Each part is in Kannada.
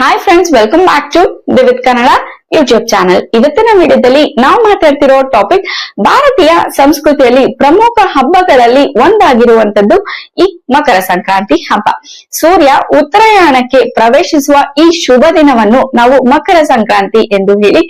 Hi friends, welcome back to Divith Kannada YouTube channel. ಇವತ್ತಿನ ವಿಡಿಯೋದಲ್ಲಿ ನಾವು ಮಾತಾಡ್ತಿರೋ ಟಾಪಿಕ್ ಭಾರತೀಯ ಸಂಸ್ಕೃತಿಯಲ್ಲಿ ಪ್ರಮುಖ ಹಬ್ಬಗಳಲ್ಲಿ ಒಂದಾಗಿರುವಂತದ್ದು ಈ ಮಕರ ಸಂಕ್ರಾಂತಿ ಹಬ್ಬ. ಸೂರ್ಯ ಉತ್ತರಾಯಣಕ್ಕೆ ಪ್ರವೇಶಿಸುವ ಈ ಶುಭ ದಿನವನ್ನು ನಾವು ಮಕರ ಸಂಕ್ರಾಂತಿ ಎಂದು ಹೇಳಿ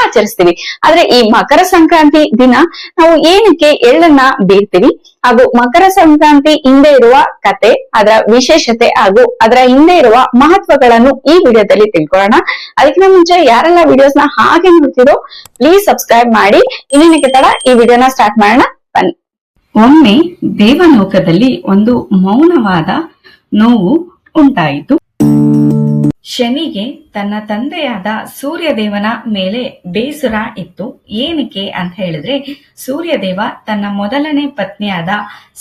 ಆಚರಿಸ್ತೀವಿ. ಆದ್ರೆ ಈ ಮಕರ ಸಂಕ್ರಾಂತಿ ದಿನ ನಾವು ಏನಕ್ಕೆ ಎಳ್ಳನ್ನ ಬೀಳ್ತೀವಿ ಹಾಗೂ ಮಕರ ಸಂಕ್ರಾಂತಿ ಹಿಂದೆ ಇರುವ ಕತೆ, ಅದರ ವಿಶೇಷತೆ ಹಾಗೂ ಅದರ ಹಿಂದೆ ಇರುವ ಮಹತ್ವಗಳನ್ನು ಈ ವಿಡಿಯೋದಲ್ಲಿ ತಿಳ್ಕೊಳ್ಳೋಣ. ಅದಕ್ಕಿಂತ ಮುಂಚೆ ಯಾರೆಲ್ಲ ವಿಡಿಯೋಸ್ ನ ಹಾಗೆ ನೋಡ್ತಿರೋ ಪ್ಲೀಸ್ ಸಬ್ಸ್ಕ್ರೈಬ್ ಮಾಡಿ. ಇನ್ನೇನಕ್ಕೆ ತಡ, ಈ ವಿಡಿಯೋನ ಸ್ಟಾರ್ಟ್ ಮಾಡೋಣ ಬನ್ನಿ. ಒಮ್ಮೆ ದೇವಲೋಕದಲ್ಲಿ ಒಂದು ಮೌನವಾದ ನೋವು ಉಂಟಾಯಿತು. ಶನಿಗೆ ತನ್ನ ತಂದೆಯಾದ ಸೂರ್ಯದೇವನ ಮೇಲೆ ಬೇಸರ ಇತ್ತು. ಏನಕ್ಕೆ ಅಂತ ಹೇಳಿದ್ರೆ, ಸೂರ್ಯದೇವ ತನ್ನ ಮೊದಲನೇ ಪತ್ನಿಯಾದ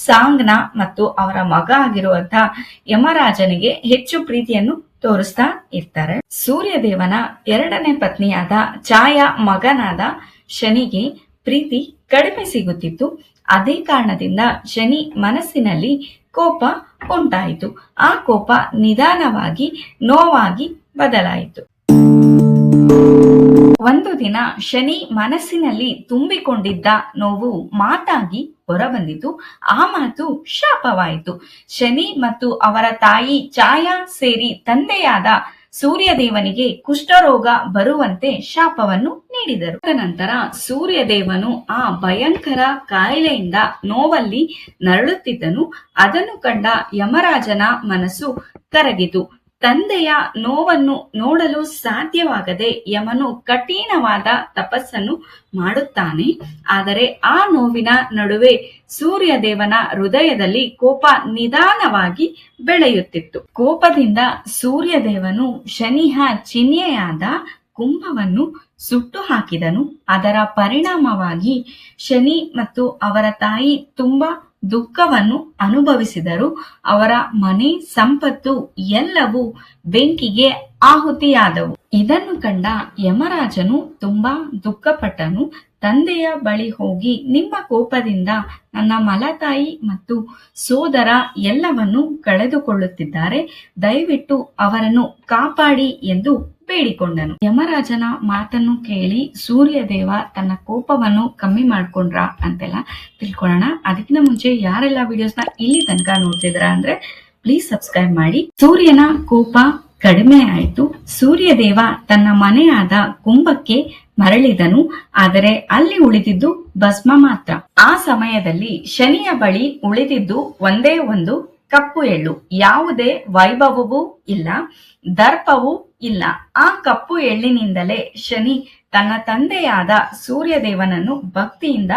ಸಾಂಗ್ನ ಮತ್ತು ಅವರ ಮಗ ಆಗಿರುವಂತಹ ಯಮರಾಜನಿಗೆ ಹೆಚ್ಚು ಪ್ರೀತಿಯನ್ನು ತೋರಿಸ್ತಾ ಇರ್ತಾರೆ. ಸೂರ್ಯದೇವನ ಎರಡನೇ ಪತ್ನಿಯಾದ ಛಾಯಾ ಮಗನಾದ ಶನಿಗೆ ಪ್ರೀತಿ ಕಡಿಮೆ ಸಿಗುತ್ತಿತ್ತು. ಅದೇ ಕಾರಣದಿಂದ ಶನಿ ಮನಸ್ಸಿನಲ್ಲಿ ಕೋಪ ಉಂಟಾಯಿತು. ಆ ಕೋಪ ನಿಧಾನವಾಗಿ ನೋವಾಗಿ ಬದಲಾಯಿತು. ಒಂದು ದಿನ ಶನಿ ಮನಸ್ಸಿನಲ್ಲಿ ತುಂಬಿಕೊಂಡಿದ್ದ ನೋವು ಮಾತಾಗಿ ಹೊರಬಂದಿತು. ಆ ಮಾತು ಶಾಪವಾಯಿತು. ಶನಿ ಮತ್ತು ಅವರ ತಾಯಿ ಛಾಯಾ ಸೇರಿ ತಂದೆಯಾದ ಸೂರ್ಯದೇವನಿಗೆ ಕುಷ್ಠರೋಗ ಬರುವಂತೆ ಶಾಪವನ್ನು ನೀಡಿದರು. ನಂತರ ಸೂರ್ಯದೇವನು ಆ ಭಯಂಕರ ಕಾಯಿಲೆಯಿಂದ ನೋವಲ್ಲಿ ನರಳುತ್ತಿದ್ದನು. ಅದನ್ನು ಕಂಡ ಯಮರಾಜನ ಮನಸ್ಸು ಕರಗಿತು. ತಂದೆಯ ನೋವನ್ನು ನೋಡಲು ಸಾಧ್ಯವಾಗದೆ ಯಮನು ಕಠಿಣವಾದ ತಪಸ್ಸನ್ನು ಮಾಡುತ್ತಾನೆ. ಆದರೆ ಆ ನೋವಿನ ನಡುವೆ ಸೂರ್ಯದೇವನ ಹೃದಯದಲ್ಲಿ ಕೋಪ ನಿಧಾನವಾಗಿ ಬೆಳೆಯುತ್ತಿತ್ತು. ಕೋಪದಿಂದ ಸೂರ್ಯದೇವನು ಶನಿಯ ಚಿಹ್ನೆಯಾದ ಕುಂಭವನ್ನು ಸುಟ್ಟು ಹಾಕಿದನು. ಅದರ ಪರಿಣಾಮವಾಗಿ ಶನಿ ಮತ್ತು ಅವರ ತಾಯಿ ತುಂಬಾ ದುಃಖವನ್ನು ಅನುಭವಿಸಿದರು. ಅವರ ಮನೆ ಸಂಪತ್ತು ಎಲ್ಲವೂ ಬೆಂಕಿಗೆ ಆಹುತಿಯಾದವು. ಇದನ್ನು ಕಂಡ ಯಮರಾಜನು ತುಂಬಾ ದುಃಖಪಟ್ಟನು. ತಂದೆಯ ಬಳಿ ಹೋಗಿ, ನಿಮ್ಮ ಕೋಪದಿಂದ ನನ್ನ ಮಲತಾಯಿ ಮತ್ತು ಸೋದರ ಎಲ್ಲವನ್ನು ಕಳೆದುಕೊಳ್ಳುತ್ತಿದ್ದಾರೆ, ದಯವಿಟ್ಟು ಅವರನ್ನು ಕಾಪಾಡಿ ಎಂದು ಬೇಡಿಕೊಂಡನು. ಯಮರಾಜನ ಮಾತನ್ನು ಕೇಳಿ ಸೂರ್ಯದೇವ ತನ್ನ ಕೋಪವನ್ನು ಕಮ್ಮಿ ಮಾಡ್ಕೊಂಡ್ರ ಅಂತೆಲ್ಲ ತಿಳ್ಕೊಳ್ಳೋಣ. ಅದಕ್ಕಿಂತ ಮುಂಚೆ ಯಾರೆಲ್ಲ ವಿಡಿಯೋಸ್ನ ಇಲ್ಲಿ ತನಕ ನೋಡ್ತಿದ್ರ ಅಂದ್ರೆ ಪ್ಲೀಸ್ ಸಬ್ಸ್ಕ್ರೈಬ್ ಮಾಡಿ. ಸೂರ್ಯನ ಕೋಪ ಕಡಿಮೆ ಆಯಿತು. ಸೂರ್ಯದೇವ ತನ್ನ ಮನೆಯಾದ ಕುಂಭಕ್ಕೆ ಮರಳಿದನು. ಆದರೆ ಅಲ್ಲಿ ಉಳಿದಿದ್ದು ಭಸ್ಮ ಮಾತ್ರ. ಆ ಸಮಯದಲ್ಲಿ ಶನಿಯ ಬಳಿ ಉಳಿದಿದ್ದು ಒಂದೇ ಒಂದು ಕಪ್ಪು ಎಳ್ಳು. ಯಾವುದೇ ವೈಭವವೂ ಇಲ್ಲ, ದರ್ಪವೂ ಇಲ್ಲ. ಆ ಕಪ್ಪು ಎಳ್ಳಿನಿಂದಲೇ ಶನಿ ತನ್ನ ತಂದೆಯಾದ ಸೂರ್ಯದೇವನನ್ನು ಭಕ್ತಿಯಿಂದ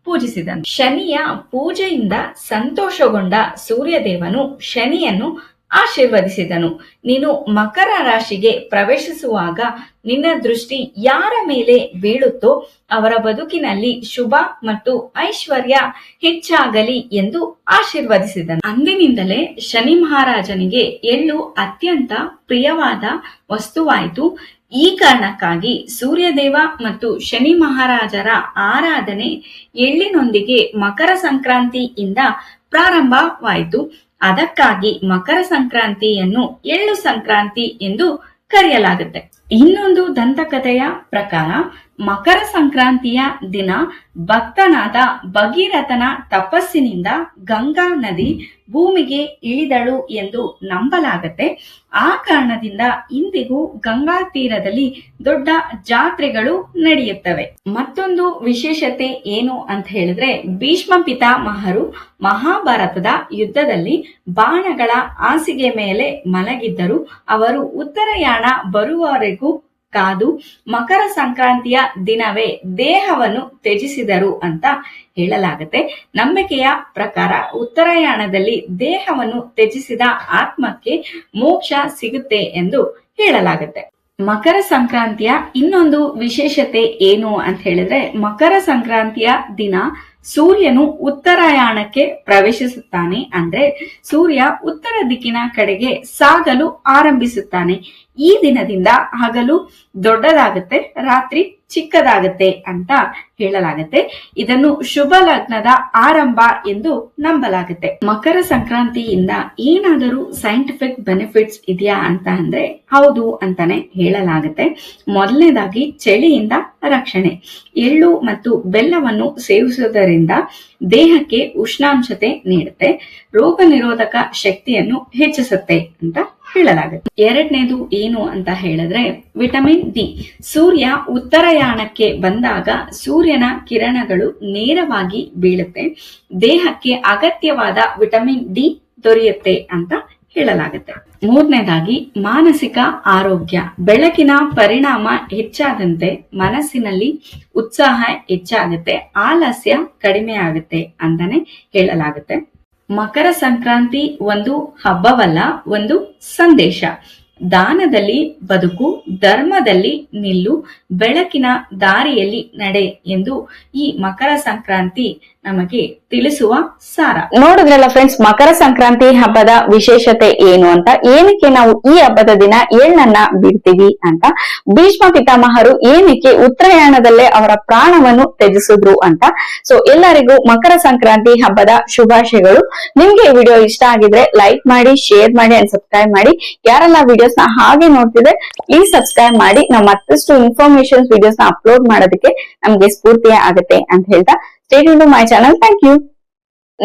ಪೂಜಿಸಿದನು. ಶನಿಯ ಪೂಜೆಯಿಂದ ಸಂತೋಷಗೊಂಡ ಸೂರ್ಯದೇವನು ಶನಿಯನ್ನು ಆಶೀರ್ವದಿಸಿದನು. ನೀನು ಮಕರ ರಾಶಿಗೆ ಪ್ರವೇಶಿಸುವಾಗ ನಿನ್ನ ದೃಷ್ಟಿ ಯಾರ ಮೇಲೆ ಬೀಳುತ್ತೋ ಅವರ ಬದುಕಿನಲ್ಲಿ ಶುಭ ಮತ್ತು ಐಶ್ವರ್ಯ ಹೆಚ್ಚಾಗಲಿ ಎಂದು ಆಶೀರ್ವದಿಸಿದನು. ಅಂದಿನಿಂದಲೇ ಶನಿ ಮಹಾರಾಜನಿಗೆ ಎಳ್ಳು ಅತ್ಯಂತ ಪ್ರಿಯವಾದ ವಸ್ತುವಾಯಿತು. ಈ ಕಾರಣಕ್ಕಾಗಿ ಸೂರ್ಯದೇವ ಮತ್ತು ಶನಿ ಮಹಾರಾಜರ ಆರಾಧನೆ ಎಳ್ಳಿನೊಂದಿಗೆ ಮಕರ ಸಂಕ್ರಾಂತಿಯಿಂದ ಪ್ರಾರಂಭವಾಯಿತು. ಅದಕ್ಕಾಗಿ ಮಕರ ಸಂಕ್ರಾಂತಿಯನ್ನು ಎಳ್ಳು ಸಂಕ್ರಾಂತಿ ಎಂದು ಕರೆಯಲಾಗುತ್ತೆ. ಇನ್ನೊಂದು ದಂತಕಥೆಯ ಪ್ರಕಾರ ಮಕರ ಸಂಕ್ರಾಂತಿಯ ದಿನ ಭಕ್ತನಾದ ಭಗೀರಥನ ತಪಸ್ಸಿನಿಂದ ಗಂಗಾ ನದಿ ಭೂಮಿಗೆ ಇಳಿದಳು ಎಂದು ನಂಬಲಾಗತ್ತೆ. ಆ ಕಾರಣದಿಂದ ಇಂದಿಗೂ ಗಂಗಾ ತೀರದಲ್ಲಿ ದೊಡ್ಡ ಜಾತ್ರೆಗಳು ನಡೆಯುತ್ತವೆ. ಮತ್ತೊಂದು ವಿಶೇಷತೆ ಏನು ಅಂತ ಹೇಳಿದ್ರೆ, ಭೀಷ್ಮ ಪಿತಾಮಹರು ಮಹಾಭಾರತದ ಯುದ್ಧದಲ್ಲಿ ಬಾಣಗಳ ಹಾಸಿಗೆ ಮೇಲೆ ಮಲಗಿದ್ದರು. ಅವರು ಉತ್ತರಾಯಣ ಬರುವವರೆಗೂ ಕಾದು ಮಕರ ಸಂಕ್ರಾಂತಿಯ ದಿನವೇ ದೇಹವನ್ನು ತ್ಯಜಿಸಿದರು ಅಂತ ಹೇಳಲಾಗುತ್ತೆ. ನಂಬಿಕೆಯ ಪ್ರಕಾರ ಉತ್ತರಾಯಣದಲ್ಲಿ ದೇಹವನ್ನು ತ್ಯಜಿಸಿದ ಆತ್ಮಕ್ಕೆ ಮೋಕ್ಷ ಸಿಗುತ್ತೆ ಎಂದು ಹೇಳಲಾಗುತ್ತೆ. ಮಕರ ಸಂಕ್ರಾಂತಿಯ ಇನ್ನೊಂದು ವಿಶೇಷತೆ ಏನು ಅಂತ ಹೇಳಿದ್ರೆ, ಮಕರ ಸಂಕ್ರಾಂತಿಯ ದಿನ ಸೂರ್ಯನು ಉತ್ತರಾಯಣಕ್ಕೆ ಪ್ರವೇಶಿಸುತ್ತಾನೆ. ಅಂದ್ರೆ ಸೂರ್ಯ ಉತ್ತರ ದಿಕ್ಕಿನ ಕಡೆಗೆ ಸಾಗಲು ಆರಂಭಿಸುತ್ತಾನೆ. ಈ ದಿನದಿಂದ ಹಗಲು ದೊಡ್ಡದಾಗುತ್ತೆ, ರಾತ್ರಿ ಚಿಕ್ಕದಾಗುತ್ತೆ ಅಂತ ಹೇಳಲಾಗುತ್ತೆ. ಇದನ್ನು ಶುಭ ಲಗ್ನದ ಆರಂಭ ಎಂದು ನಂಬಲಾಗುತ್ತೆ. ಮಕರ ಸಂಕ್ರಾಂತಿಯಿಂದ ಏನಾದರೂ ಸೈಂಟಿಫಿಕ್ ಬೆನಿಫಿಟ್ಸ್ ಇದೆಯಾ ಅಂತ ಅಂದ್ರೆ ಹೌದು ಅಂತಾನೆ ಹೇಳಲಾಗುತ್ತೆ. ಮೊದಲನೇದಾಗಿ ಚಳಿಯಿಂದ ರಕ್ಷಣೆ. ಎಳ್ಳು ಮತ್ತು ಬೆಲ್ಲವನ್ನು ಸೇವಿಸುವುದರಿಂದ ದೇಹಕ್ಕೆ ಉಷ್ಣಾಂಶತೆ ನೀಡುತ್ತೆ, ರೋಗ ನಿರೋಧಕ ಶಕ್ತಿಯನ್ನು ಹೆಚ್ಚಿಸುತ್ತೆ ಅಂತ ಹೇಳಲಾಗುತ್ತೆ. ಎರಡನೇದು ಏನು ಅಂತ ಹೇಳಿದ್ರೆ ವಿಟಮಿನ್ ಡಿ. ಸೂರ್ಯ ಉತ್ತರಾಯಣಕ್ಕೆ ಬಂದಾಗ ಸೂರ್ಯನ ಕಿರಣಗಳು ನೇರವಾಗಿ ಬೀಳುತ್ತೆ, ದೇಹಕ್ಕೆ ಅಗತ್ಯವಾದ ವಿಟಮಿನ್ ಡಿ ದೊರೆಯುತ್ತೆ ಅಂತ ಹೇಳಲಾಗುತ್ತೆ. ಮೂರನೇದಾಗಿ ಮಾನಸಿಕ ಆರೋಗ್ಯ. ಬೆಳಕಿನ ಪರಿಣಾಮ ಹೆಚ್ಚಾದಂತೆ ಮನಸ್ಸಿನಲ್ಲಿ ಉತ್ಸಾಹ ಹೆಚ್ಚಾಗುತ್ತೆ, ಆಲಸ್ಯ ಕಡಿಮೆ ಆಗುತ್ತೆ ಅಂತಾನೆ ಹೇಳಲಾಗುತ್ತೆ. ಮಕರ ಸಂಕ್ರಾಂತಿ ಒಂದು ಹಬ್ಬವಲ್ಲ, ಒಂದು ಸಂದೇಶ. ದಾನದಲ್ಲಿ ಬದುಕು, ಧರ್ಮದಲ್ಲಿ ನಿಲ್ಲು, ಬೆಳಕಿನ ದಾರಿಯಲ್ಲಿ ನಡೆ ಎಂದು ಈ ಮಕರ ಸಂಕ್ರಾಂತಿ ನಮಗೆ ತಿಳಿಸುವ ಸಾರ. ನೋಡಿದ್ರಲ್ಲ ಫ್ರೆಂಡ್ಸ್, ಮಕರ ಸಂಕ್ರಾಂತಿ ಹಬ್ಬದ ವಿಶೇಷತೆ ಏನು ಅಂತ, ಏನಕ್ಕೆ ನಾವು ಈ ಹಬ್ಬದ ದಿನ ಎಳ್ಳನ್ನ ಬಿಡ್ತೀವಿ ಅಂತ, ಭೀಷ್ಮ ಪಿತಾಮಹರು ಏನಕ್ಕೆ ಉತ್ತರಾಯಣದಲ್ಲೇ ಅವರ ಪ್ರಾಣವನ್ನು ತ್ಯಜಿಸಿದ್ರು ಅಂತ. ಸೊ ಎಲ್ಲರಿಗೂ ಮಕರ ಸಂಕ್ರಾಂತಿ ಹಬ್ಬದ ಶುಭಾಶಯಗಳು. ನಿಮ್ಗೆ ಈ ವಿಡಿಯೋ ಇಷ್ಟ ಆಗಿದ್ರೆ ಲೈಕ್ ಮಾಡಿ, ಶೇರ್ ಮಾಡಿ ಅಂಡ್ ಸಬ್ಸ್ಕ್ರೈಬ್ ಮಾಡಿ. ಯಾರೆಲ್ಲ ವಿಡಿಯೋಸ್ ನ ಹಾಗೆ ನೋಡ್ತಿದ್ರೆ ಪ್ಲೀಸ್ ಸಬ್ಸ್ಕ್ರೈಬ್ ಮಾಡಿ. ನಾವು ಮತ್ತಷ್ಟು ಇನ್ಫಾರ್ಮೇಶನ್ ವಿಡಿಯೋಸ್ ನ ಅಪ್ಲೋಡ್ ಮಾಡೋದಕ್ಕೆ ನಮ್ಗೆ ಸ್ಫೂರ್ತಿ ಆಗುತ್ತೆ ಅಂತ ಹೇಳ್ತಾ, stay tuned to my channel. Thank you.